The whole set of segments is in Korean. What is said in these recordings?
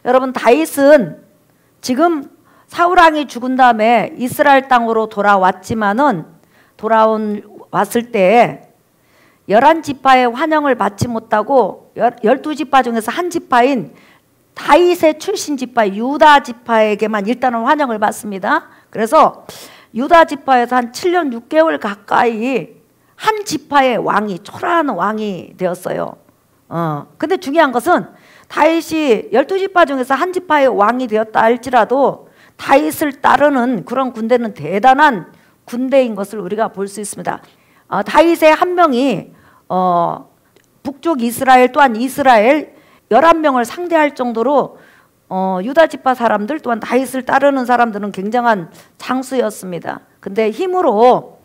여러분 다윗은 지금 사울왕이 죽은 다음에 이스라엘 땅으로 돌아왔을 때 11지파의 환영을 받지 못하고 12지파 중에서 한 지파인 다윗의 출신 지파 유다 지파에게만 일단은 환영을 받습니다. 그래서 유다 지파에서 한 7년 6개월 가까이 한 지파의 왕이 초라한 왕이 되었어요. 근데 중요한 것은 다윗이 12지파 중에서 한 지파의 왕이 되었다 할지라도 다윗을 따르는 그런 군대는 대단한 군대인 것을 우리가 볼 수 있습니다. 다윗의 한 명이 북쪽 이스라엘 또한 이스라엘 11명을 상대할 정도로 유다 지파 사람들 또한 다윗을 따르는 사람들은 굉장한 장수였습니다. 근데 힘으로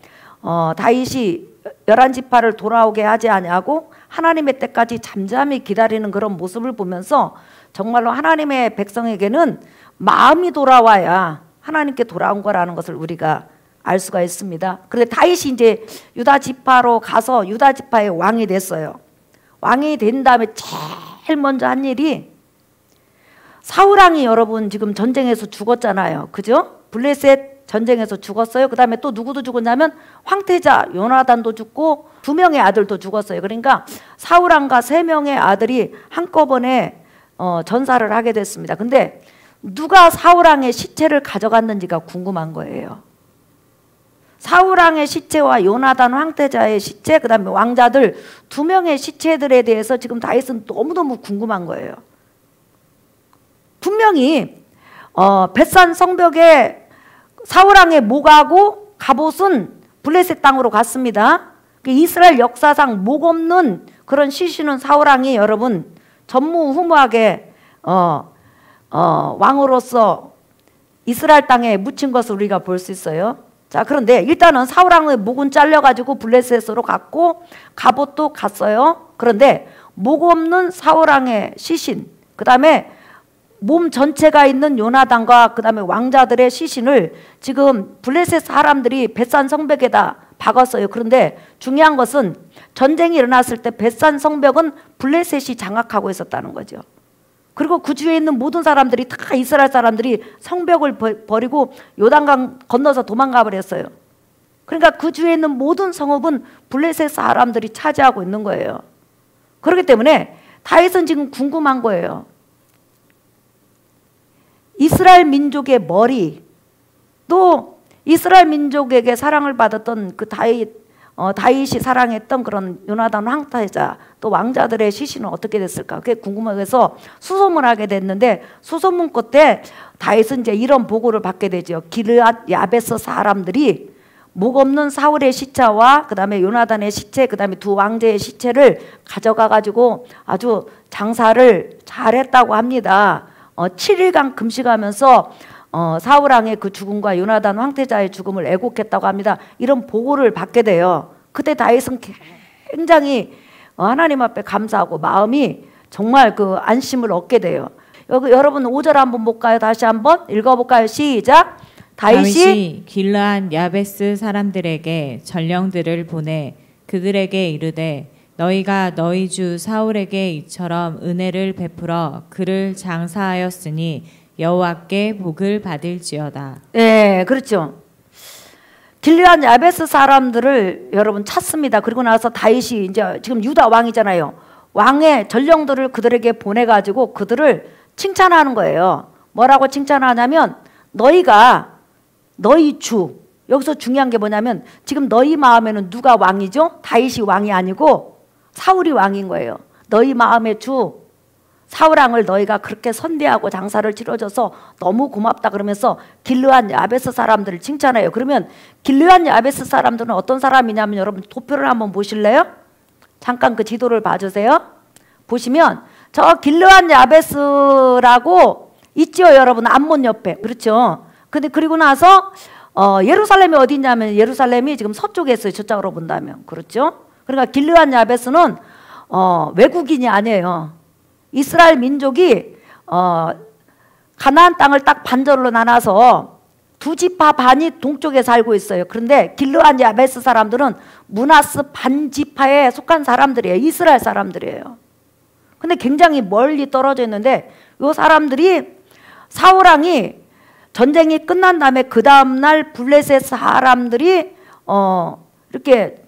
다윗이 11지파를 돌아오게 하지 아니하고 하나님의 때까지 잠잠히 기다리는 그런 모습을 보면서 정말로 하나님의 백성에게는 마음이 돌아와야 하나님께 돌아온 거라는 것을 우리가 알 수가 있습니다. 그런데 다윗이 이제 유다 지파로 가서 유다 지파의 왕이 됐어요. 왕이 된 다음에 제일 먼저 한 일이 사울왕이 여러분 지금 전쟁에서 죽었잖아요. 그죠? 블레셋 전쟁에서 죽었어요. 그 다음에 또 누구도 죽었냐면 황태자 요나단도 죽고 2명의 아들도 죽었어요. 그러니까 사울왕과 3명의 아들이 한꺼번에 전사를 하게 됐습니다. 근데 누가 사울왕의 시체를 가져갔는지가 궁금한 거예요. 사울왕의 시체와 요나단 황태자의 시체, 그 다음에 왕자들 2명의 시체들에 대해서 지금 다윗은 너무너무 궁금한 거예요. 분명히 벳산 성벽에 사울왕의 목하고 갑옷은 블레셋 땅으로 갔습니다. 이스라엘 역사상 목 없는 그런 시신은 사울왕이 여러분 전무후무하게 왕으로서 이스라엘 땅에 묻힌 것을 우리가 볼 수 있어요. 자, 그런데 일단은 사울왕의 목은 잘려가지고 블레셋으로 갔고 갑옷도 갔어요. 그런데 목 없는 사울왕의 시신, 그 다음에 몸 전체가 있는 요나단과 그 다음에 왕자들의 시신을 지금 블레셋 사람들이 벳산 성벽에다 박았어요. 그런데 중요한 것은 전쟁이 일어났을 때 벳산 성벽은 블레셋이 장악하고 있었다는 거죠. 그리고 그 주위에 있는 모든 사람들이 다 이스라엘 사람들이 성벽을 버리고 요단강 건너서 도망가 버렸어요. 그러니까 그 주위에 있는 모든 성읍은 블레셋 사람들이 차지하고 있는 거예요. 그렇기 때문에 다윗은 지금 궁금한 거예요. 이스라엘 민족의 머리, 또 이스라엘 민족에게 사랑을 받았던 그 다윗이 사랑했던 그런 요나단 황태자, 또 왕자들의 시신은 어떻게 됐을까? 그게 궁금해서 수소문하게 됐는데 수소문 끝에 다윗은 이제 이런 보고를 받게 되죠. 길앗 야베스 사람들이 목 없는 사울의 시체와 그 다음에 요나단의 시체, 그 다음에 2 왕제의 시체를 가져가 가지고 아주 장사를 잘했다고 합니다. 7일간 금식하면서 사울왕의 그 죽음과 요나단 황태자의 죽음을 애곡했다고 합니다. 이런 보고를 받게 돼요. 그때 다윗은 굉장히 하나님 앞에 감사하고 마음이 정말 그 안심을 얻게 돼요. 여러분 5절 한번 볼까요? 다시 한번 읽어볼까요? 시작. 다윗이 길르앗 야베스 사람들에게 전령들을 보내 그들에게 이르되 너희가 너희 주 사울에게 이처럼 은혜를 베풀어 그를 장사하였으니 여호와께 복을 받을지어다. 네, 그렇죠. 길르앗 야베스 사람들을 여러분 찾습니다. 그리고 나서 다윗이 이제 지금 유다 왕이잖아요. 왕의 전령들을 그들에게 보내가지고 그들을 칭찬하는 거예요. 뭐라고 칭찬하냐면 너희가 너희 주, 여기서 중요한 게 뭐냐면 지금 너희 마음에는 누가 왕이죠? 다윗이 왕이 아니고 사울이 왕인 거예요. 너희 마음의 주 사울왕을 너희가 그렇게 선대하고 장사를 치러줘서 너무 고맙다 그러면서 길르앗 야베스 사람들을 칭찬해요. 그러면 길르앗 야베스 사람들은 어떤 사람이냐면 여러분 도표를 한번 보실래요? 잠깐 그 지도를 봐주세요. 보시면 저 길르앗 야베스라고 있죠 여러분. 암몬 옆에. 그렇죠. 근데 그리고 나서 예루살렘이 어디 있냐면 예루살렘이 지금 서쪽에 있어요. 저쪽으로 본다면. 그렇죠. 그러니까 길르앗 야베스는 외국인이 아니에요. 이스라엘 민족이 가나안 땅을 딱 반절로 나눠서 2지파 반이 동쪽에 살고 있어요. 그런데 길르앗 야베스 사람들은 므낫스 반지파에 속한 사람들이에요. 이스라엘 사람들이에요. 근데 굉장히 멀리 떨어져 있는데 요 사람들이 사울왕이 전쟁이 끝난 다음에 그 다음날 블레셋 사람들이 이렇게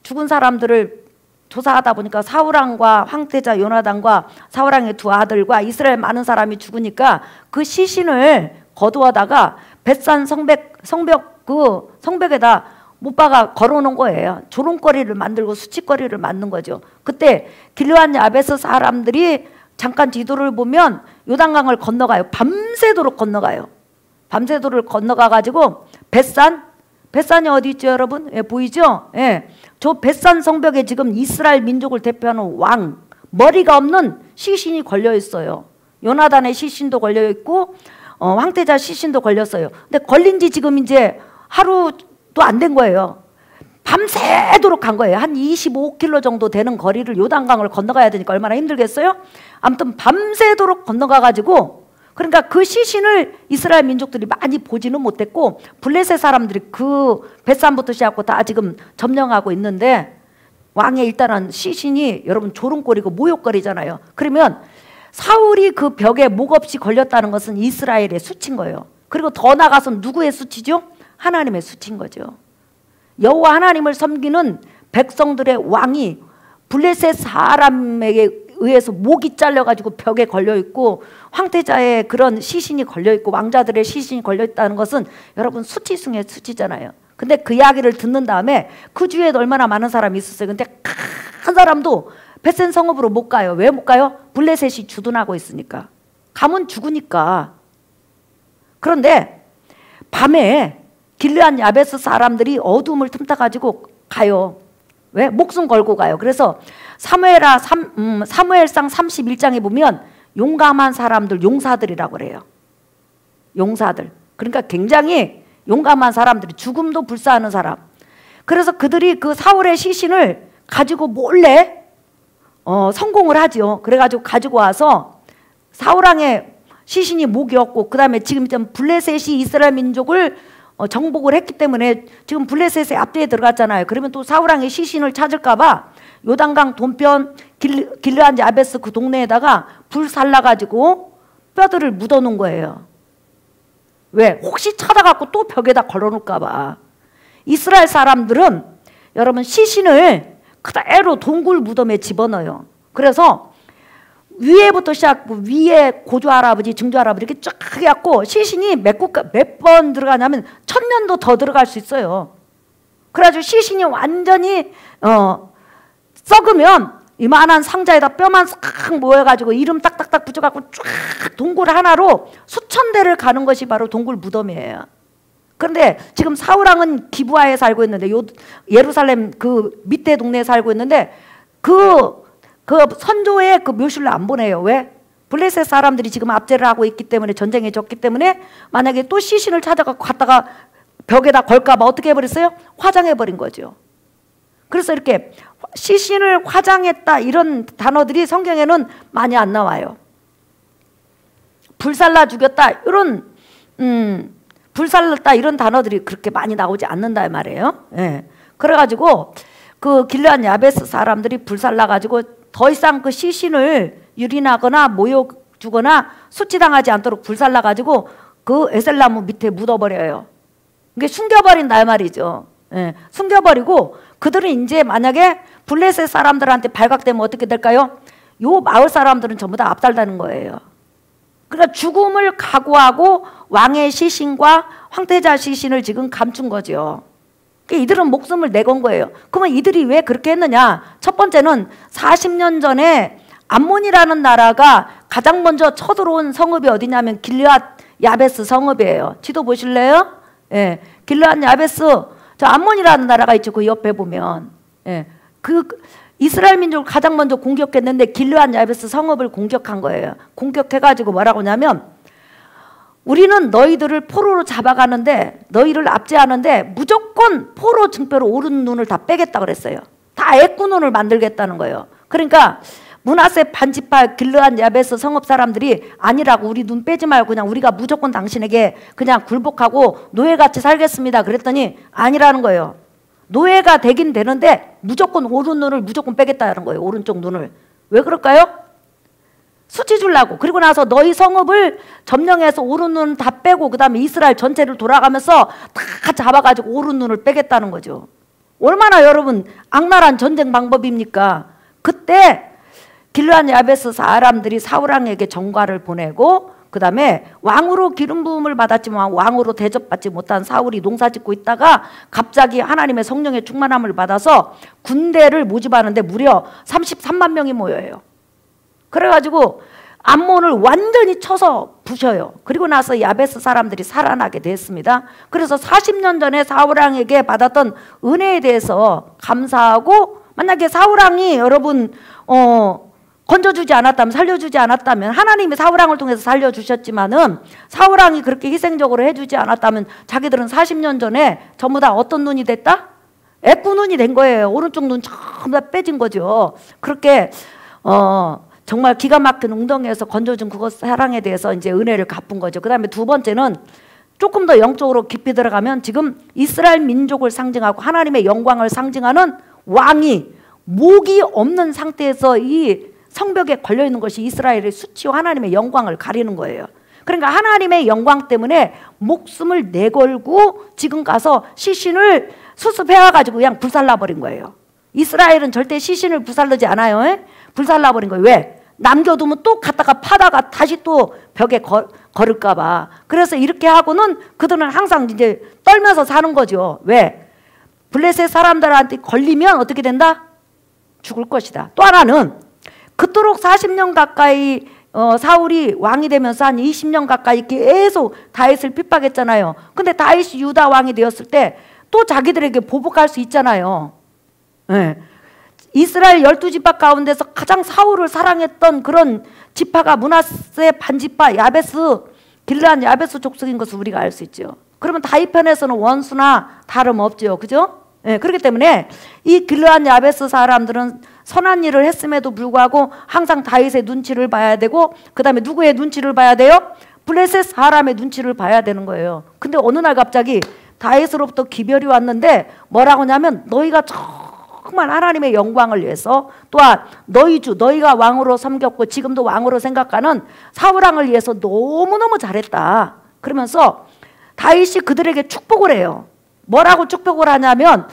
죽은 사람들을 조사하다 보니까 사울왕과 황태자 요나단과 사울왕의 두 아들과 이스라엘 많은 사람이 죽으니까 그 시신을 거두어다가 벳산 성벽 그 성벽에다 못 박아 걸어놓은 거예요. 조롱거리를 만들고 수치거리를 만든 거죠. 그때 길르앗 야베스 사람들이 잠깐 지도를 보면 요단강을 건너가요. 밤새도록 건너가요. 밤새도록 건너가가지고 벳산이 어디 있죠, 여러분? 예, 보이죠? 예. 저 벳산 성벽에 지금 이스라엘 민족을 대표하는 왕, 머리가 없는 시신이 걸려 있어요. 요나단의 시신도 걸려 있고 황태자 시신도 걸렸어요. 근데 걸린 지 지금 이제 하루도 안 된 거예요. 밤새도록 간 거예요. 한 25km 정도 되는 거리를 요단강을 건너가야 되니까 얼마나 힘들겠어요? 아무튼 밤새도록 건너가가지고, 그러니까 그 시신을 이스라엘 민족들이 많이 보지는 못했고 블레셋 사람들이 그 벳산부터 시작하고 다 지금 점령하고 있는데, 왕의 일단은 시신이 여러분 조롱거리고 모욕거리잖아요. 그러면 사울이 그 벽에 목 없이 걸렸다는 것은 이스라엘의 수치인 거예요. 그리고 더 나가서 누구의 수치죠? 하나님의 수치인 거죠. 여호와 하나님을 섬기는 백성들의 왕이 블레셋 사람에게 의해서 목이 잘려가지고 벽에 걸려있고 황태자의 그런 시신이 걸려있고 왕자들의 시신이 걸려있다는 것은 여러분 수치 중에 수치잖아요. 근데 그 이야기를 듣는 다음에 그 주위에도 얼마나 많은 사람이 있었어요. 근데 한 사람도 벳산 성읍으로 못 가요. 왜 못 가요? 블레셋이 주둔하고 있으니까. 가면 죽으니까. 그런데 밤에 길르앗 야베스 사람들이 어둠을 틈타가지고 가요. 왜? 목숨 걸고 가요. 그래서 사무엘상 31장에 보면 용감한 사람들, 용사들이라고 그래요. 용사들. 그러니까 굉장히 용감한 사람들이, 죽음도 불사하는 사람. 그래서 그들이 그 사울의 시신을 가지고 몰래 성공을 하죠. 그래가지고 가지고 와서 사울왕의 시신이 목이 없고, 그 다음에 지금 블레셋이 이스라엘 민족을 정복을 했기 때문에 지금 블레셋의 앞뒤에 들어갔잖아요. 그러면 또 사울왕의 시신을 찾을까봐 요단강 동편 길르앗 야베스 그 동네에다가 불 살라가지고 뼈들을 묻어놓은 거예요. 왜? 혹시 찾아갖고 또 벽에다 걸어놓을까봐. 이스라엘 사람들은 여러분 시신을 그대로 동굴 무덤에 집어넣어요. 그래서 위에부터 시작하고 위에 고조 할아버지, 증조 할아버지 이렇게 쫙 해갖고 시신이 몇 번 들어가냐면 1000년도 더 들어갈 수 있어요. 그래가지고 시신이 완전히 썩으면 이만한 상자에다 뼈만 싹 모여가지고 이름 딱딱딱 붙여갖고 쫙 동굴 하나로 수천 대를 가는 것이 바로 동굴 무덤이에요. 그런데 지금 사울왕은 기브아에 살고 있는데 예루살렘 그 밑에 동네에 살고 있는데 그 선조의 그 묘실로 안 보내요. 왜? 블레셋 사람들이 지금 압제를 하고 있기 때문에, 전쟁에 졌기 때문에 만약에 또 시신을 찾아갖고 갔다가 벽에다 걸까봐 어떻게 해버렸어요? 화장해버린 거죠. 그래서 이렇게 시신을 화장했다 이런 단어들이 성경에는 많이 안 나와요. 불살라 죽였다 이런 불살랐다 이런 단어들이 그렇게 많이 나오지 않는다 말이에요. 예. 그래가지고 그 길르앗 야베스 사람들이 불살라가지고 더 이상 그 시신을 유린하거나 모욕 주거나 수치당하지 않도록 불살라가지고 그 에셀나무 밑에 묻어버려요. 이게 숨겨버린다 말이죠. 예. 숨겨버리고 그들은 이제 만약에 블레셋 사람들한테 발각되면 어떻게 될까요? 요 마을 사람들은 전부 다 압살되는 거예요. 그러니까 죽음을 각오하고 왕의 시신과 황태자 시신을 지금 감춘 거죠. 이들은 목숨을 내건 거예요. 그러면 이들이 왜 그렇게 했느냐? 첫 번째는 40년 전에 암몬이라는 나라가 가장 먼저 쳐들어온 성읍이 어디냐면 길르앗 야베스 성읍이에요. 지도 보실래요? 예, 길르앗 야베스, 저 암몬이라는 나라가 있죠. 그 옆에 보면. 예, 그 이스라엘 민족을 가장 먼저 공격했는데 길르앗 야베스 성읍을 공격한 거예요. 공격해가지고 뭐라고 하냐면, 우리는 너희들을 포로로 잡아가는데, 너희를 압제하는데 무조건 포로 증표로 오른 눈을 다 빼겠다 그랬어요. 다 애꾸 눈을 만들겠다는 거예요. 그러니까 므낫세 반지파 길르앗 야베스 성읍 사람들이 아니라고, 우리 눈 빼지 말고 그냥 우리가 무조건 당신에게 그냥 굴복하고 노예같이 살겠습니다 그랬더니 아니라는 거예요. 노예가 되긴 되는데 무조건 오른 눈을 무조건 빼겠다는 거예요. 오른쪽 눈을. 왜 그럴까요? 수치 주려고. 그리고 나서 너희 성읍을 점령해서 오른 눈 다 빼고 그 다음에 이스라엘 전체를 돌아가면서 다 잡아가지고 오른 눈을 빼겠다는 거죠. 얼마나 여러분 악랄한 전쟁 방법입니까? 그때 길르앗 야베스 사람들이 사울왕에게 전과를 보내고 그 다음에 왕으로 기름 부음을 받았지만 왕으로 대접받지 못한 사울이 농사 짓고 있다가 갑자기 하나님의 성령의 충만함을 받아서 군대를 모집하는데 무려 33만 명이 모여요. 그래가지고 암몬을 완전히 쳐서 부셔요. 그리고 나서 야베스 사람들이 살아나게 됐습니다. 그래서 40년 전에 사울왕에게 받았던 은혜에 대해서 감사하고, 만약에 사울왕이 여러분 건져주지 않았다면, 살려주지 않았다면, 하나님이 사울왕을 통해서 살려주셨지만은 사울왕이 그렇게 희생적으로 해주지 않았다면 자기들은 40년 전에 전부 다 어떤 눈이 됐다? 애꾸 눈이 된 거예요. 오른쪽 눈 전부 다 빼진 거죠. 그렇게 정말 기가 막힌 웅덩이에서 건져준 그것 사랑에 대해서 이제 은혜를 갚은 거죠. 그 다음에 두 번째는 조금 더 영적으로 깊이 들어가면 지금 이스라엘 민족을 상징하고 하나님의 영광을 상징하는 왕이 목이 없는 상태에서 이 성벽에 걸려있는 것이 이스라엘의 수치와 하나님의 영광을 가리는 거예요. 그러니까 하나님의 영광 때문에 목숨을 내걸고 지금 가서 시신을 수습해와가지고 그냥 불살라버린 거예요. 이스라엘은 절대 시신을 불살르지 않아요. 불살라버린 거예요. 왜? 남겨두면 또 갔다가 파다가 다시 또 벽에 걸을까봐. 그래서 이렇게 하고는 그들은 항상 이제 떨면서 사는 거죠. 왜? 블레셋 사람들한테 걸리면 어떻게 된다? 죽을 것이다. 또 하나는 그토록 40년 가까이 사울이 왕이 되면서 한 20년 가까이 계속 다윗을 핍박했잖아요. 근데 다윗이 유다 왕이 되었을 때 또 자기들에게 보복할 수 있잖아요. 네. 이스라엘 12지파 가운데서 가장 사울을 사랑했던 그런 지파가 므낫세 반지파 야베스, 길르앗 야베스 족속인 것을 우리가 알 수 있죠. 그러면 다윗 편에서는 원수나 다름없죠. 그죠? 네, 그렇기 때문에 이 길르앗 야베스 사람들은 선한 일을 했음에도 불구하고 항상 다윗의 눈치를 봐야 되고, 그 다음에 누구의 눈치를 봐야 돼요? 블레셋 사람의 눈치를 봐야 되는 거예요. 근데 어느 날 갑자기 다윗으로부터 기별이 왔는데 뭐라고 하냐면, 너희가 정말 하나님의 영광을 위해서, 또한 너희 주, 너희가 왕으로 섬겼고 지금도 왕으로 생각하는 사울왕을 위해서 너무너무 잘했다. 그러면서 다윗이 그들에게 축복을 해요. 뭐라고 축복을 하냐면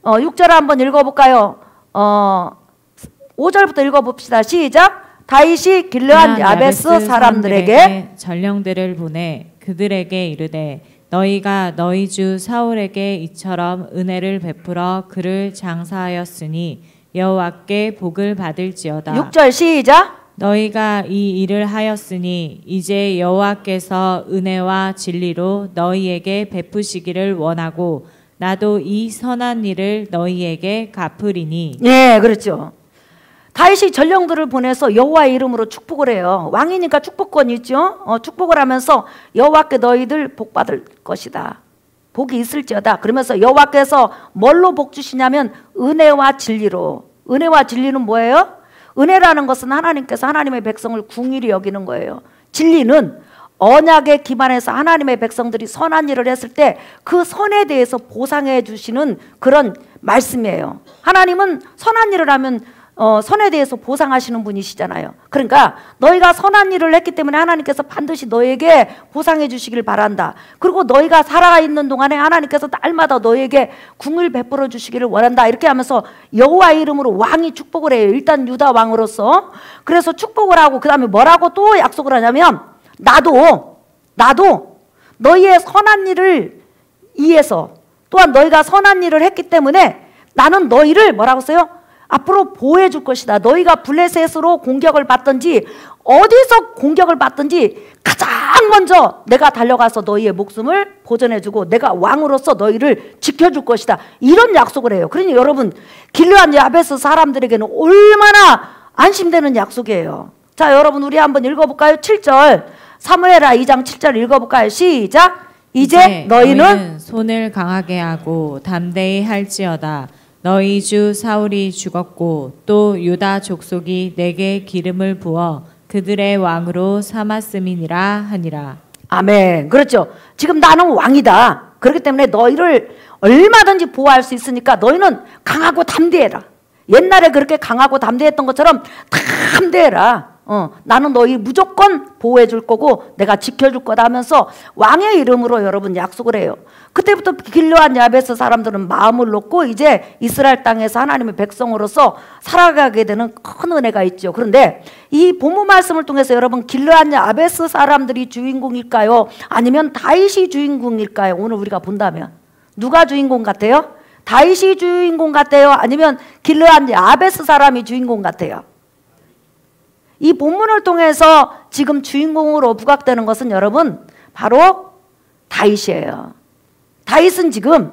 6절 한번 읽어볼까요? 5절부터 읽어봅시다. 시작. 다윗이 길르앗 야베스 사람들에게 전령들을 보내 그들에게 이르되, 너희가 너희 주 사울에게 이처럼 은혜를 베풀어 그를 장사하였으니 여호와께 복을 받을지어다. 6절 시작. 너희가 이 일을 하였으니 이제 여호와께서 은혜와 진리로 너희에게 베푸시기를 원하고 나도 이 선한 일을 너희에게 갚으리니. 예, 그렇죠. 다윗이 전령들을 보내서 여호와의 이름으로 축복을 해요. 왕이니까 축복권이 있죠. 축복을 하면서 여호와께 너희들 복 받을 것이다. 복이 있을지어다. 그러면서 여호와께서 뭘로 복 주시냐면 은혜와 진리로. 은혜와 진리는 뭐예요? 은혜라는 것은 하나님께서 하나님의 백성을 궁일이 여기는 거예요. 진리는 언약에 기반해서 하나님의 백성들이 선한 일을 했을 때 그 선에 대해서 보상해 주시는 그런 말씀이에요. 하나님은 선한 일을 하면 선에 대해서 보상하시는 분이시잖아요. 그러니까 너희가 선한 일을 했기 때문에 하나님께서 반드시 너에게 보상해 주시길 바란다. 그리고 너희가 살아있는 동안에 하나님께서 날마다 너에게 궁을 베풀어 주시기를 원한다. 이렇게 하면서 여호와의 이름으로 왕이 축복을 해요. 일단 유다 왕으로서. 그래서 축복을 하고 그 다음에 뭐라고 또 약속을 하냐면, 나도 너희의 선한 일을 위해서, 또한 너희가 선한 일을 했기 때문에 나는 너희를 뭐라고 써요? 앞으로 보호해 줄 것이다. 너희가 블레셋으로 공격을 받든지 어디서 공격을 받든지 가장 먼저 내가 달려가서 너희의 목숨을 보전해 주고 내가 왕으로서 너희를 지켜줄 것이다. 이런 약속을 해요. 그러니 여러분, 길르앗 야베스 사람들에게는 얼마나 안심되는 약속이에요. 자, 여러분 우리 한번 읽어볼까요? 7절 사무엘하 2장 7절 읽어볼까요? 시작. 이제 너희는 손을 강하게 하고 담대히 할지어다. 너희 주 사울이 죽었고 또 유다 족속이 내게 기름을 부어 그들의 왕으로 삼았음이니라 하니라. 아멘. 그렇죠. 지금 나는 왕이다. 그렇기 때문에 너희를 얼마든지 보호할 수 있으니까 너희는 강하고 담대해라. 옛날에 그렇게 강하고 담대했던 것처럼 담대해라. 나는 너희 무조건 보호해 줄 거고 내가 지켜줄 거다 하면서 왕의 이름으로 여러분 약속을 해요. 그때부터 길르앗 야베스 사람들은 마음을 놓고 이제 이스라엘 땅에서 하나님의 백성으로서 살아가게 되는 큰 은혜가 있죠. 그런데 이 본문 말씀을 통해서 여러분 길르앗 야베스 사람들이 주인공일까요? 아니면 다윗이 주인공일까요? 오늘 우리가 본다면 누가 주인공 같아요? 다윗이 주인공 같아요? 아니면 길르앗 야베스 사람이 주인공 같아요? 이 본문을 통해서 지금 주인공으로 부각되는 것은 여러분 바로 다윗이에요. 다윗은 지금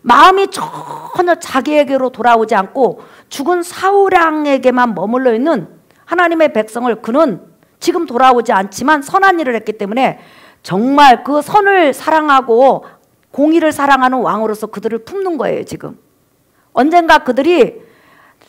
마음이 전혀 자기에게로 돌아오지 않고 죽은 사울왕에게만 머물러 있는 하나님의 백성을 그는 지금 돌아오지 않지만 선한 일을 했기 때문에 정말 그 선을 사랑하고 공의를 사랑하는 왕으로서 그들을 품는 거예요. 지금 언젠가 그들이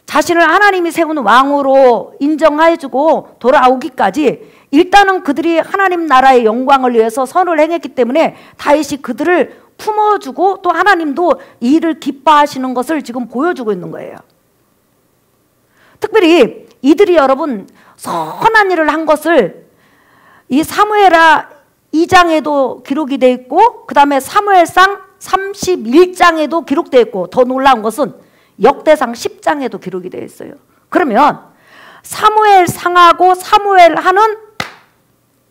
자신을 하나님이 세운 왕으로 인정해주고 돌아오기까지 일단은 그들이 하나님 나라의 영광을 위해서 선을 행했기 때문에 다윗이 그들을 품어주고 또 하나님도 이 일을 기뻐하시는 것을 지금 보여주고 있는 거예요. 특별히 이들이 여러분 선한 일을 한 것을 이 사무엘하 2장에도 기록이 되어 있고 그 다음에 사무엘상 31장에도 기록되어 있고 더 놀라운 것은 역대상 10장에도 기록이 되어 있어요. 그러면 사무엘상하고 사무엘하는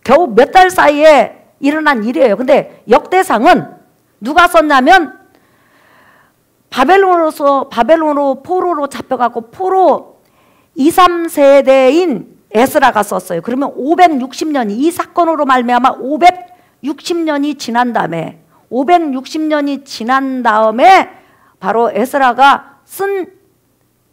겨우 몇 달 사이에 일어난 일이에요. 근데 역대상은 누가 썼냐면 바벨론으로 포로로 잡혀가고 포로 2, 3세대인 에스라가 썼어요. 그러면 560년이 이 사건으로 말미암아 560년이 지난 다음에 바로 에스라가 쓴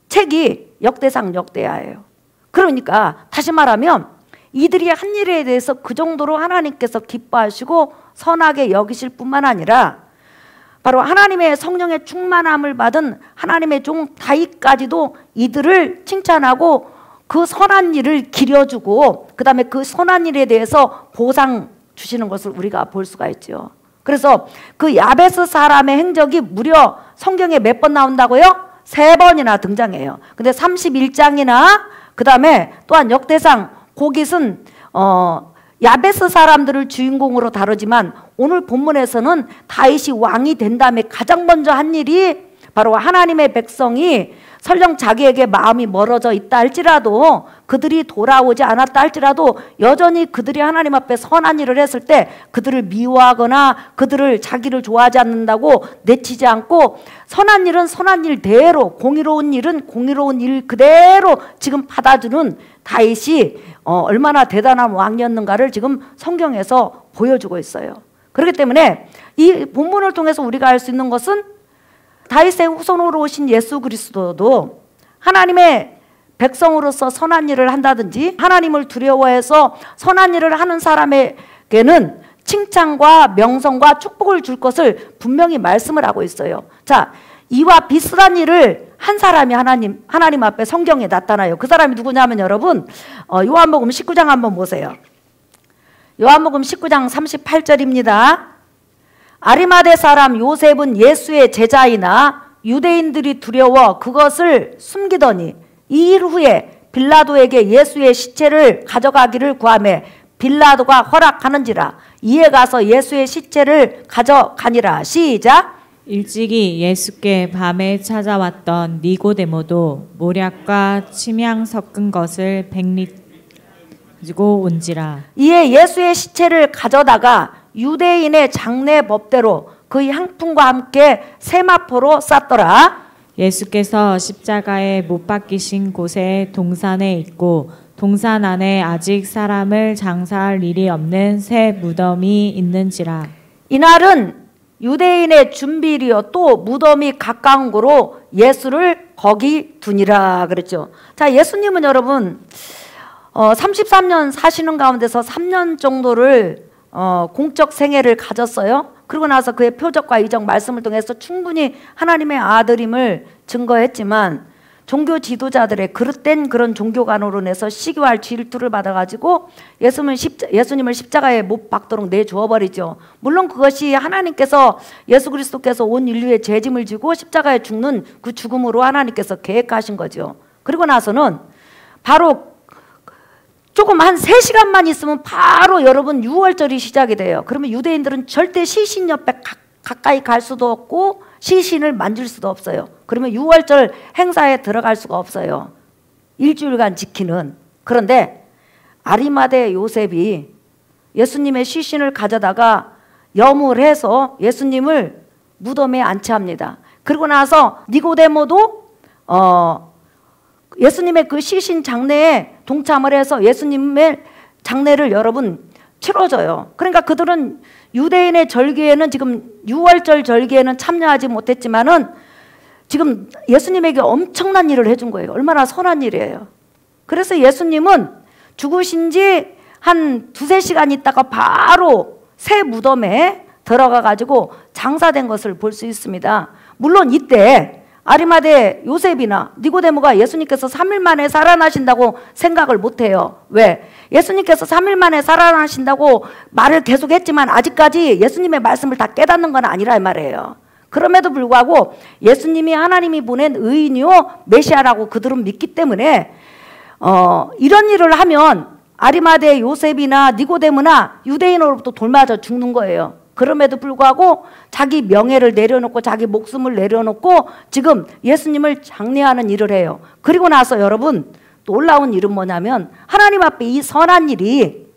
책이 역대상 역대하예요. 그러니까 다시 말하면 이들이 한 일에 대해서 그 정도로 하나님께서 기뻐하시고 선하게 여기실 뿐만 아니라 바로 하나님의 성령의 충만함을 받은 하나님의 종 다윗까지도 이들을 칭찬하고 그 선한 일을 기려주고 그 다음에 그 선한 일에 대해서 보상 주시는 것을 우리가 볼 수가 있죠. 그래서 그 야베스 사람의 행적이 무려 성경에 몇 번 나온다고요? 3번이나 등장해요. 근데 31장이나 그 다음에 또한 역대상 거기선 야베스 사람들을 주인공으로 다루지만 오늘 본문에서는 다윗이 왕이 된 다음에 가장 먼저 한 일이 바로 하나님의 백성이 설령 자기에게 마음이 멀어져 있다 할지라도 그들이 돌아오지 않았다 할지라도 여전히 그들이 하나님 앞에 선한 일을 했을 때 그들을 미워하거나 그들을 자기를 좋아하지 않는다고 내치지 않고 선한 일은 선한 일대로 공의로운 일은 공의로운 일 그대로 지금 받아주는 다윗이 얼마나 대단한 왕이었는가를 지금 성경에서 보여주고 있어요. 그렇기 때문에 이 본문을 통해서 우리가 알 수 있는 것은 다윗의 후손으로 오신 예수 그리스도도 하나님의 백성으로서 선한 일을 한다든지 하나님을 두려워해서 선한 일을 하는 사람에게는 칭찬과 명성과 축복을 줄 것을 분명히 말씀을 하고 있어요. 자, 이와 비슷한 일을 한 사람이 하나님 앞에 성경에 나타나요. 그 사람이 누구냐면 여러분 요한복음 19장 한번 보세요. 요한복음 19장 38절입니다. 아리마대 사람 요셉은 예수의 제자이나 유대인들이 두려워 그것을 숨기더니 이 일 후에 빌라도에게 예수의 시체를 가져가기를 구하매 빌라도가 허락하는지라 이에 가서 예수의 시체를 가져가니라. 시작. 일찍이 예수께 밤에 찾아왔던 니고데모도 모략과 침향 섞은 것을 100리 가지고 온지라. 이에 예수의 시체를 가져다가 유대인의 장례 법대로 그 향품과 함께 세마포로 쌌더라. 예수께서 십자가에 못 박히신 곳에 동산에 있고 동산 안에 아직 사람을 장사할 일이 없는 새 무덤이 있는지라. 이날은 유대인의 준비일이요 또 무덤이 가까운 거로 예수를 거기 두니라 그랬죠. 자, 예수님은 여러분 33년 사시는 가운데서 3년 정도를 공적 생애를 가졌어요. 그러고 나서 그의 표적과 이적 말씀을 통해서 충분히 하나님의 아들임을 증거했지만 종교 지도자들의 그릇된 그런 종교관으로 인해서 시기와 질투를 받아가지고 예수님을 십자가에 못 박도록 내주어버리죠. 물론 그것이 하나님께서 예수 그리스도께서 온 인류의 죄짐을 지고 십자가에 죽는 그 죽음으로 하나님께서 계획하신 거죠. 그리고 나서는 바로 조금 한 3시간만 있으면 바로 여러분 6월절이 시작이 돼요. 그러면 유대인들은 절대 시신 옆에 가까이 갈 수도 없고 시신을 만질 수도 없어요. 그러면 6월절 행사에 들어갈 수가 없어요. 일주일간 지키는. 그런데 아리마대 요셉이 예수님의 시신을 가져다가 염을 해서 예수님을 무덤에 안치합니다. 그리고 나서 니고데모도 예수님의 그 시신 장례에 동참을 해서 예수님의 장례를 여러분 치러줘요. 그러니까 그들은 유대인의 절기에는 지금 6월절 절기에는 참여하지 못했지만은 지금 예수님에게 엄청난 일을 해준 거예요. 얼마나 선한 일이에요. 그래서 예수님은 죽으신 지 한 2-3시간 있다가 바로 새 무덤에 들어가 가지고 장사된 것을 볼 수 있습니다. 물론 이때 아리마대 요셉이나 니고데모가 예수님께서 3일 만에 살아나신다고 생각을 못해요. 왜? 예수님께서 3일 만에 살아나신다고 말을 계속했지만 아직까지 예수님의 말씀을 다 깨닫는 건 아니라 이 말이에요. 그럼에도 불구하고 예수님이 하나님이 보낸 의인이요 메시아라고 그들은 믿기 때문에 이런 일을 하면 아리마대 요셉이나 니고데모나 유대인으로부터 돌맞아 죽는 거예요. 그럼에도 불구하고 자기 명예를 내려놓고 자기 목숨을 내려놓고 지금 예수님을 장례하는 일을 해요. 그리고 나서 여러분 놀라운 일은 뭐냐면 하나님 앞에 이 선한 일이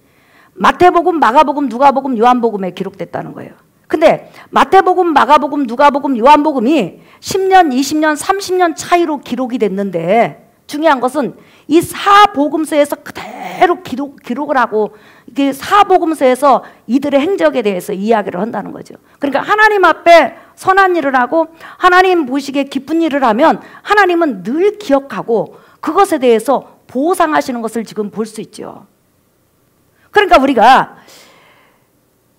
마태복음, 마가복음, 누가복음, 요한복음에 기록됐다는 거예요. 근데 마태복음, 마가복음, 누가복음, 요한복음이 10년, 20년, 30년 차이로 기록이 됐는데 중요한 것은 이 사복음서에서 그대로 기록을 하고 이게 사복음서에서 이들의 행적에 대해서 이야기를 한다는 거죠. 그러니까 하나님 앞에 선한 일을 하고 하나님 보시기에 기쁜 일을 하면 하나님은 늘 기억하고 그것에 대해서 보상하시는 것을 지금 볼 수 있죠. 그러니까 우리가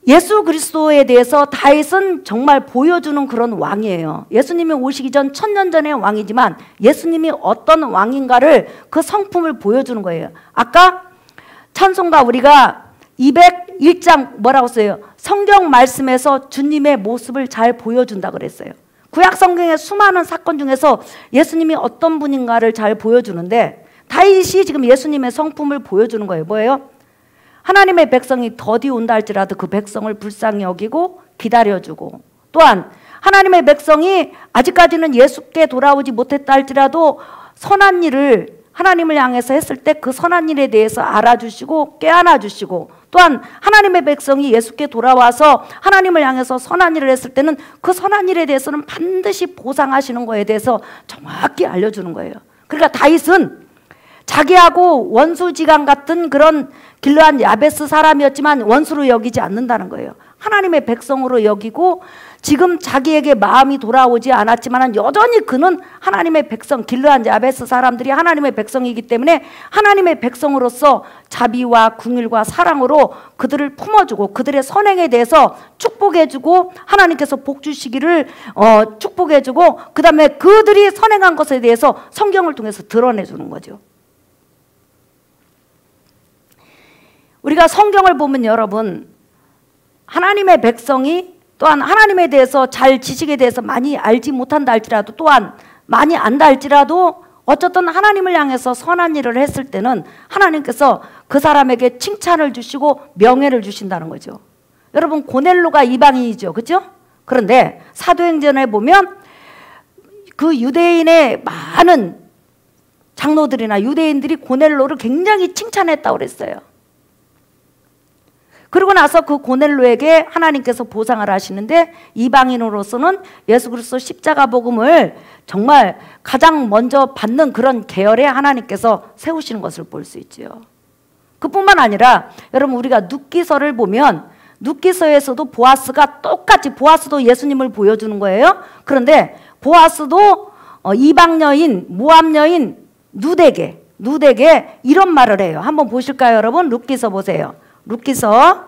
예수 그리스도에 대해서 다윗은 정말 보여주는 그런 왕이에요. 예수님이 오시기 전 1000년 전의 왕이지만 예수님이 어떤 왕인가를 그 성품을 보여주는 거예요. 아까 찬송가 우리가 201장 뭐라고 써요? 성경 말씀에서 주님의 모습을 잘 보여준다 그랬어요. 구약 성경의 수많은 사건 중에서 예수님이 어떤 분인가를 잘 보여주는데 다윗이 지금 예수님의 성품을 보여주는 거예요. 뭐예요? 하나님의 백성이 더디 온다 할지라도 그 백성을 불쌍히 여기고 기다려주고, 또한 하나님의 백성이 아직까지는 예수께 돌아오지 못했다 할지라도 선한 일을 하나님을 향해서 했을 때 그 선한 일에 대해서 알아주시고 껴안아 주시고, 또한 하나님의 백성이 예수께 돌아와서 하나님을 향해서 선한 일을 했을 때는 그 선한 일에 대해서는 반드시 보상하시는 거에 대해서 정확히 알려주는 거예요. 그러니까 다윗은 자기하고 원수지간 같은 그런 길르앗 야베스 사람이었지만 원수로 여기지 않는다는 거예요. 하나님의 백성으로 여기고 지금 자기에게 마음이 돌아오지 않았지만 여전히 그는 하나님의 백성, 길르앗 야베스 사람들이 하나님의 백성이기 때문에 하나님의 백성으로서 자비와 긍휼과 사랑으로 그들을 품어주고 그들의 선행에 대해서 축복해주고 하나님께서 복 주시기를 축복해주고 그 다음에 그들이 선행한 것에 대해서 성경을 통해서 드러내주는 거죠. 우리가 성경을 보면 여러분 하나님의 백성이 또한 하나님에 대해서 잘 지식에 대해서 많이 알지 못한다 할지라도 또한 많이 안다 할지라도 어쨌든 하나님을 향해서 선한 일을 했을 때는 하나님께서 그 사람에게 칭찬을 주시고 명예를 주신다는 거죠. 여러분 고넬로가 이방인이죠. 그렇죠? 그런데 사도행전에 보면 그 유대인의 많은 장로들이나 유대인들이 고넬로를 굉장히 칭찬했다고 그랬어요. 그리고 나서 그 고넬로에게 하나님께서 보상을 하시는데 이방인으로서는 예수 그리스도 십자가 복음을 정말 가장 먼저 받는 그런 계열에 하나님께서 세우시는 것을 볼 수 있죠. 그뿐만 아니라 여러분 우리가 룻기서를 보면 룻기서에서도 보아스가 똑같이 보아스도 예수님을 보여주는 거예요. 그런데 보아스도 이방 여인, 모압 여인 룻에게 이런 말을 해요. 한번 보실까요, 여러분? 룻기서 보세요. 룻기서,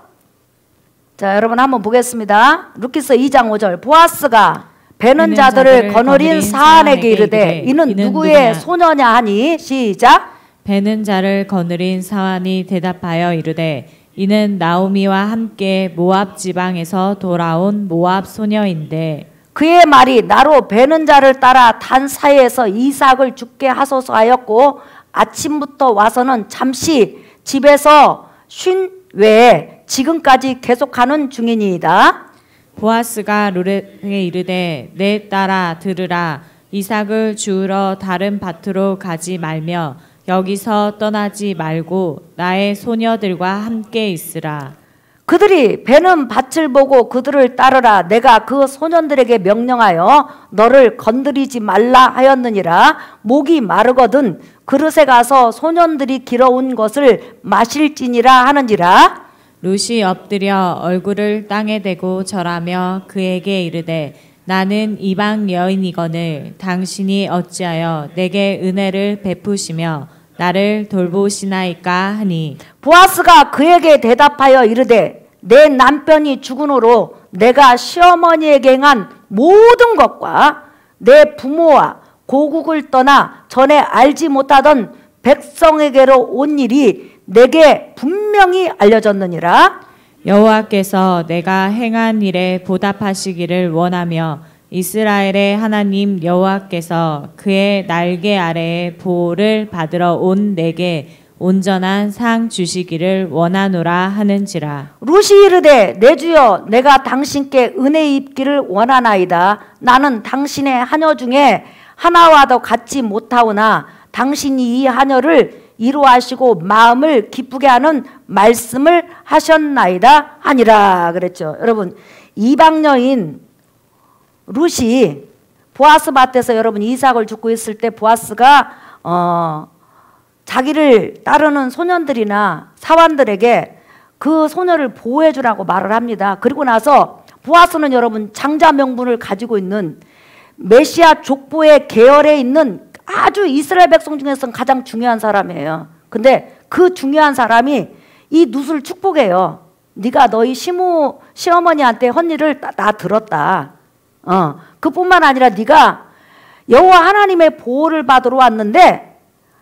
자 여러분 한번 보겠습니다. 룻기서 2장 5절 보아스가 베는 자들을 거느린 사안에게 이르되 이는 누구의 소녀냐 하니 시작. 베는 자를 거느린 사안이 대답하여 이르되 이는 나오미와 함께 모압 지방에서 돌아온 모압 소녀인데 그의 말이 나로 베는 자를 따라 단 사이에서 이삭을 죽게 하소서 하였고 아침부터 와서는 잠시 집에서 쉰 외에 지금까지 계속하는 중이니이다. 보아스가 룻에게 이르되 내 딸아 들으라. 이삭을 주우러 다른 밭으로 가지 말며 여기서 떠나지 말고 나의 소녀들과 함께 있으라. 그들이 베는 밭을 보고 그들을 따르라. 내가 그 소년들에게 명령하여 너를 건드리지 말라 하였느니라. 목이 마르거든 그릇에 가서 소년들이 길어온 것을 마실지니라 하는지라. 룻이 엎드려 얼굴을 땅에 대고 절하며 그에게 이르되 나는 이방 여인이거늘 당신이 어찌하여 내게 은혜를 베푸시며 나를 돌보시나이까 하니 보아스가 그에게 대답하여 이르되 내 남편이 죽은 후로 내가 시어머니에게 행한 모든 것과 내 부모와 고국을 떠나 전에 알지 못하던 백성에게로 온 일이 내게 분명히 알려졌느니라. 여호와께서 내가 행한 일에 보답하시기를 원하며 이스라엘의 하나님 여호와께서 그의 날개 아래에 보호를 받으러 온 내게 온전한 상 주시기를 원하노라 하는지라. 룻이 이르되 내 주여 내가 당신께 은혜 입기를 원하나이다. 나는 당신의 하녀 중에 하나와도 같지 못하오나 당신이 이 하녀를 이루하시고 마음을 기쁘게 하는 말씀을 하셨나이다 하니라 그랬죠. 여러분 이방 여인 룻이 보아스 밭에서 여러분 이삭을 줍고 있을 때 보아스가 자기를 따르는 소년들이나 사환들에게 그 소녀를 보호해 주라고 말을 합니다. 그리고 나서 보아스는 여러분 장자 명분을 가지고 있는 메시아 족보의 계열에 있는 아주 이스라엘 백성 중에서는 가장 중요한 사람이에요. 근데 그 중요한 사람이 이 룻을 축복해요. 네가 너희 시어머니한테 헌 일을 나 들었다. 그뿐만 아니라 네가 여호와 하나님의 보호를 받으러 왔는데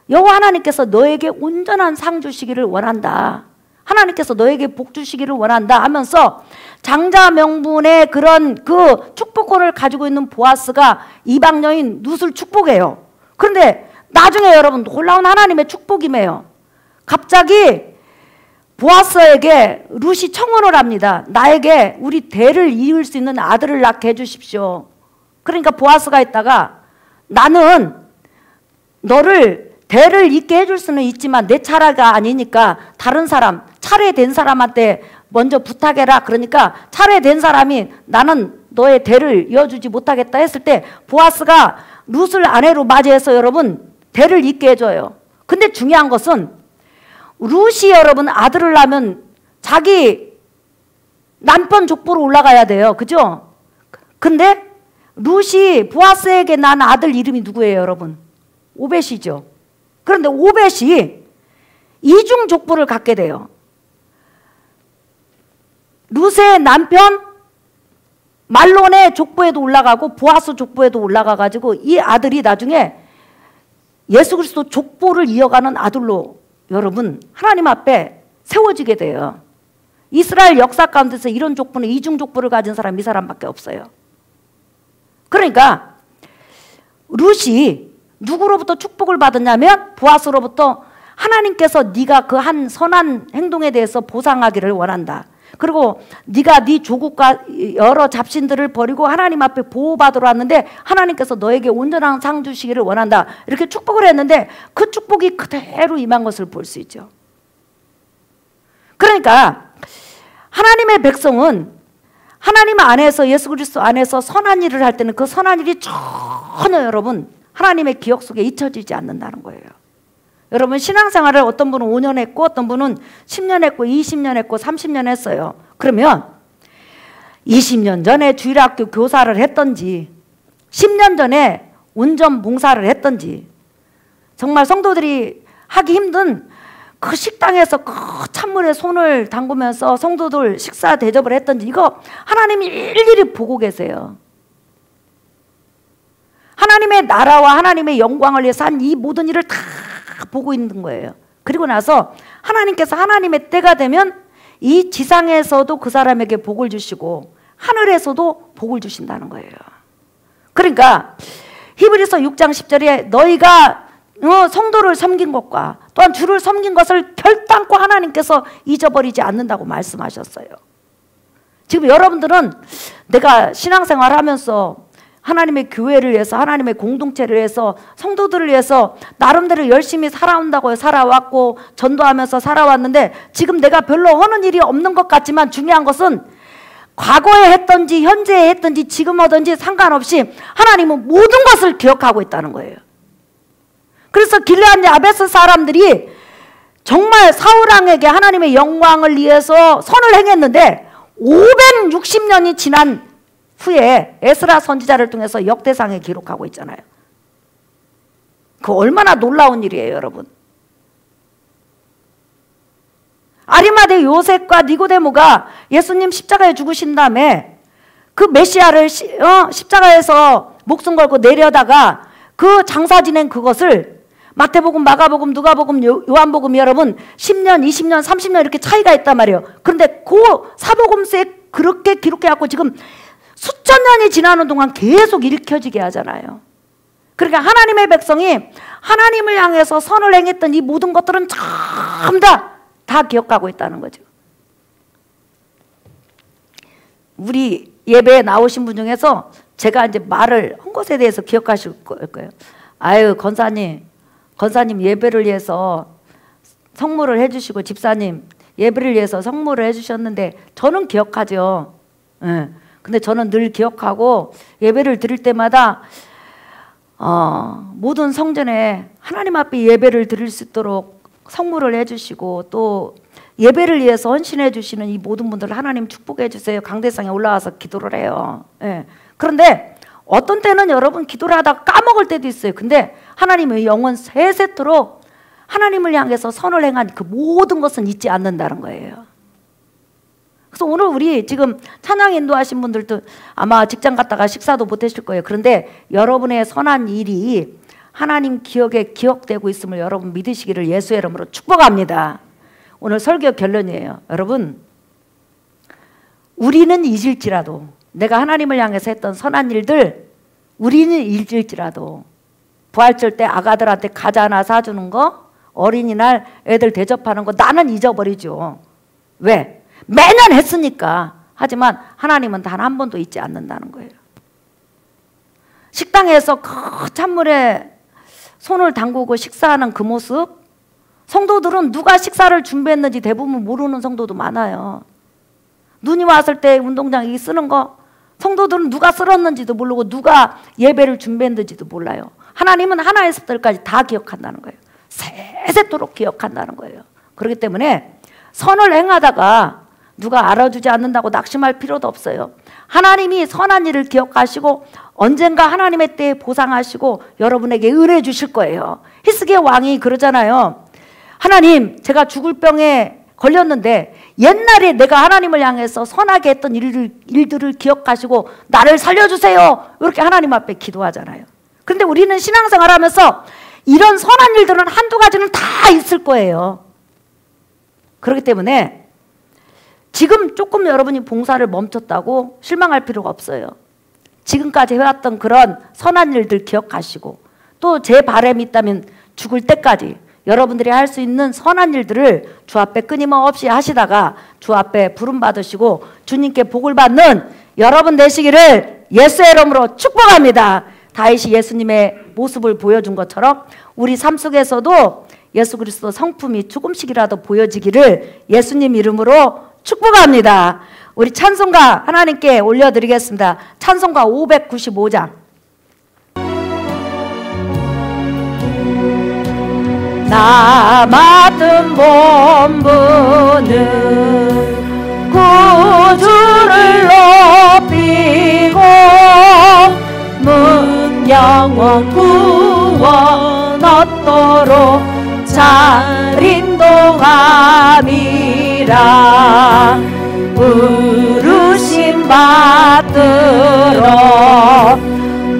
여호와 하나님께서 너에게 온전한 상 주시기를 원한다. 하나님께서 너에게 복 주시기를 원한다 하면서 장자 명분의 그런 그 축복권을 가지고 있는 보아스가 이방 여인 룻을 축복해요. 그런데 나중에 여러분 놀라운 하나님의 축복임에요. 갑자기 보아스에게 룻이 청혼을 합니다. 나에게 우리 대를 이을 수 있는 아들을 낳게 해주십시오. 그러니까 보아스가 있다가 나는 너를 대를 잇게 해줄 수는 있지만 내 차례가 아니니까 다른 사람 차례된 사람한테 먼저 부탁해라. 그러니까 차례된 사람이 나는 너의 대를 이어주지 못하겠다 했을 때 보아스가 룻을 아내로 맞이해서 여러분 대를 잇게 해줘요. 근데 중요한 것은 룻이 여러분 아들을 낳으면 자기 남편 족보로 올라가야 돼요. 그죠? 근데 룻이 보아스에게 난 아들 이름이 누구예요 여러분? 오벳이죠. 그런데 오벳이 이중 족보를 갖게 돼요. 룻의 남편 말론의 족보에도 올라가고 보아스 족보에도 올라가가지고 이 아들이 나중에 예수 그리스도 족보를 이어가는 아들로 여러분 하나님 앞에 세워지게 돼요. 이스라엘 역사 가운데서 이런 족보는 이중 족보를 가진 사람 이 사람밖에 없어요. 그러니까 룻이 누구로부터 축복을 받았냐면 보아스로부터 하나님께서 네가 그 한 선한 행동에 대해서 보상하기를 원한다. 그리고 네가 네 조국과 여러 잡신들을 버리고 하나님 앞에 보호받으러 왔는데 하나님께서 너에게 온전한 상 주시기를 원한다. 이렇게 축복을 했는데 그 축복이 그대로 임한 것을 볼 수 있죠. 그러니까 하나님의 백성은 하나님 안에서 예수 그리스도 안에서 선한 일을 할 때는 그 선한 일이 전혀 여러분 하나님의 기억 속에 잊혀지지 않는다는 거예요. 여러분 신앙생활을 어떤 분은 5년 했고 어떤 분은 10년 했고 20년 했고 30년 했어요. 그러면 20년 전에 주일학교 교사를 했던지 10년 전에 운전 봉사를 했던지 정말 성도들이 하기 힘든 그 식당에서 그 찬물에 손을 담그면서 성도들 식사 대접을 했던지 이거 하나님이 일일이 보고 계세요. 하나님의 나라와 하나님의 영광을 위해서 한 이 모든 일을 다 보고 있는 거예요. 그리고 나서 하나님께서 하나님의 때가 되면 이 지상에서도 그 사람에게 복을 주시고 하늘에서도 복을 주신다는 거예요. 그러니까 히브리서 6장 10절에 너희가 성도를 섬긴 것과 또한 주를 섬긴 것을 결단코 하나님께서 잊어버리지 않는다고 말씀하셨어요. 지금 여러분들은 내가 신앙생활 하면서 하나님의 교회를 위해서, 하나님의 공동체를 위해서, 성도들을 위해서 나름대로 열심히 살아왔고 전도하면서 살아왔는데 지금 내가 별로 하는 일이 없는 것 같지만 중요한 것은 과거에 했든지 현재에 했든지 지금 하든지 상관없이 하나님은 모든 것을 기억하고 있다는 거예요. 그래서 길르앗 야베스 사람들이 정말 사울 왕에게 하나님의 영광을 위해서 선을 행했는데 560년이 지난 후에 에스라 선지자를 통해서 역대상에 기록하고 있잖아요. 그 얼마나 놀라운 일이에요, 여러분. 아리마대 요셉과 니고데모가 예수님 십자가에 죽으신 다음에 그 메시아를 십자가에서 목숨 걸고 내려다가 그 장사 지낸 그것을 마태복음, 마가복음, 누가복음, 요한복음 여러분 10년, 20년, 30년 이렇게 차이가 있단 말이에요. 그런데 그 사복음서에 그렇게 기록해갖고 지금 수천 년이 지나는 동안 계속 일으켜지게 하잖아요. 그러니까 하나님의 백성이 하나님을 향해서 선을 행했던 이 모든 것들은 전부 다 기억하고 있다는 거죠. 우리 예배에 나오신 분 중에서 제가 이제 말을 한 것에 대해서 기억하실 거예요. 아유, 권사님 예배를 위해서 성물을 해주시고 집사님 예배를 위해서 성물을 해주셨는데 저는 기억하죠. 예. 근데 저는 늘 기억하고 예배를 드릴 때마다 모든 성전에 하나님 앞에 예배를 드릴 수 있도록 성물을 해주시고 또 예배를 위해서 헌신해 주시는 이 모든 분들 하나님 축복해 주세요. 강대상에 올라와서 기도를 해요. 예. 그런데 어떤 때는 여러분 기도를 하다가 까먹을 때도 있어요. 근데 하나님의 영혼 세세토록 하나님을 향해서 선을 행한 그 모든 것은 잊지 않는다는 거예요. 그래서 오늘 우리 지금 찬양 인도하신 분들도 아마 직장 갔다가 식사도 못 하실 거예요. 그런데 여러분의 선한 일이 하나님 기억에 기억되고 있음을 여러분 믿으시기를 예수의 이름으로 축복합니다. 오늘 설교 결론이에요. 여러분, 우리는 잊을지라도 내가 하나님을 향해서 했던 선한 일들 우리는 잊을지라도 부활절 때 아가들한테 과자 하나 사주는 거, 어린이날 애들 대접하는 거 나는 잊어버리죠. 왜? 매년 했으니까. 하지만 하나님은 단 한 번도 잊지 않는다는 거예요. 식당에서 그 찬물에 손을 담그고 식사하는 그 모습, 성도들은 누가 식사를 준비했는지 대부분 모르는 성도도 많아요. 눈이 왔을 때 운동장에 쓰는 거 성도들은 누가 쓸었는지도 모르고 누가 예배를 준비했는지도 몰라요. 하나님은 하나에서 열까지 다 기억한다는 거예요. 세세토록 기억한다는 거예요. 그렇기 때문에 선을 행하다가 누가 알아주지 않는다고 낙심할 필요도 없어요. 하나님이 선한 일을 기억하시고 언젠가 하나님의 때에 보상하시고 여러분에게 은혜 주실 거예요. 히스기야 왕이 그러잖아요. 하나님, 제가 죽을 병에 걸렸는데 옛날에 내가 하나님을 향해서 선하게 했던 일들을 기억하시고 나를 살려주세요. 이렇게 하나님 앞에 기도하잖아요. 그런데 우리는 신앙생활 하면서 이런 선한 일들은 한두 가지는 다 있을 거예요. 그렇기 때문에 지금 조금 여러분이 봉사를 멈췄다고 실망할 필요가 없어요. 지금까지 해왔던 그런 선한 일들 기억하시고 또 제 바람이 있다면 죽을 때까지 여러분들이 할 수 있는 선한 일들을 주 앞에 끊임없이 하시다가 주 앞에 부름 받으시고 주님께 복을 받는 여러분 되시기를 예수의 이름으로 축복합니다. 다윗이 예수님의 모습을 보여준 것처럼 우리 삶 속에서도 예수 그리스도 성품이 조금씩이라도 보여지기를 예수님 이름으로 축복합니다. 우리 찬송가 하나님께 올려드리겠습니다. 찬송가 595장. 나 맡은 본분은 구주를 높이고 문영원 구원 얻도록 잘 인도함이라. 부르심 받들어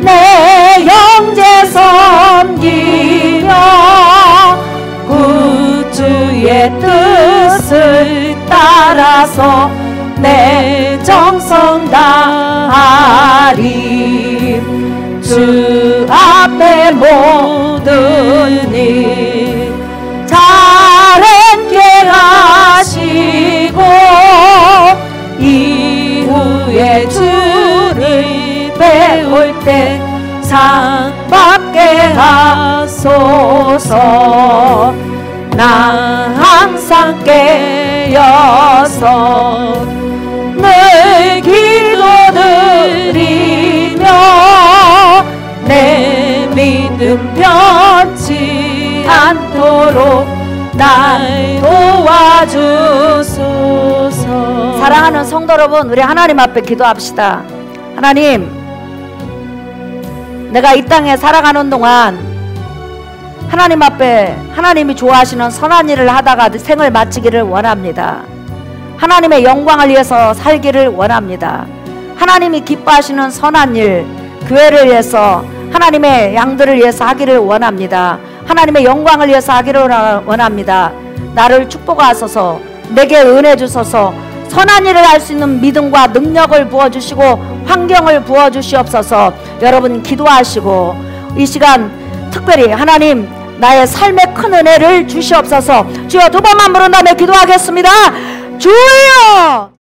내 형제 섬기며 구주의 뜻을 따라서 내 정성 다하리. 주 앞에 모든 일 잘했게 하시고 이후에 주를 배울 때 상 받게 하소서. 나 항상 깨어서 늘 기도드리며 내 믿음 변치 않도록 날 도와주소서. 사랑하는 성도 여러분, 우리 하나님 앞에 기도합시다. 하나님, 내가 이 땅에 살아가는 동안 하나님 앞에 하나님이 좋아하시는 선한 일을 하다가 생을 마치기를 원합니다. 하나님의 영광을 위해서 살기를 원합니다. 하나님이 기뻐하시는 선한 일, 교회를 위해서, 하나님의 양들을 위해서 하기를 원합니다. 하나님의 영광을 위해서 하기를 원합니다. 나를 축복하소서, 내게 은혜 주소서, 선한 일을 할 수 있는 믿음과 능력을 부어주시고 환경을 부어주시옵소서. 여러분 기도하시고 이 시간 특별히 하나님 나의 삶에 큰 은혜를 주시옵소서. 주여, 두 번만 부른 다음에 기도하겠습니다. 주여!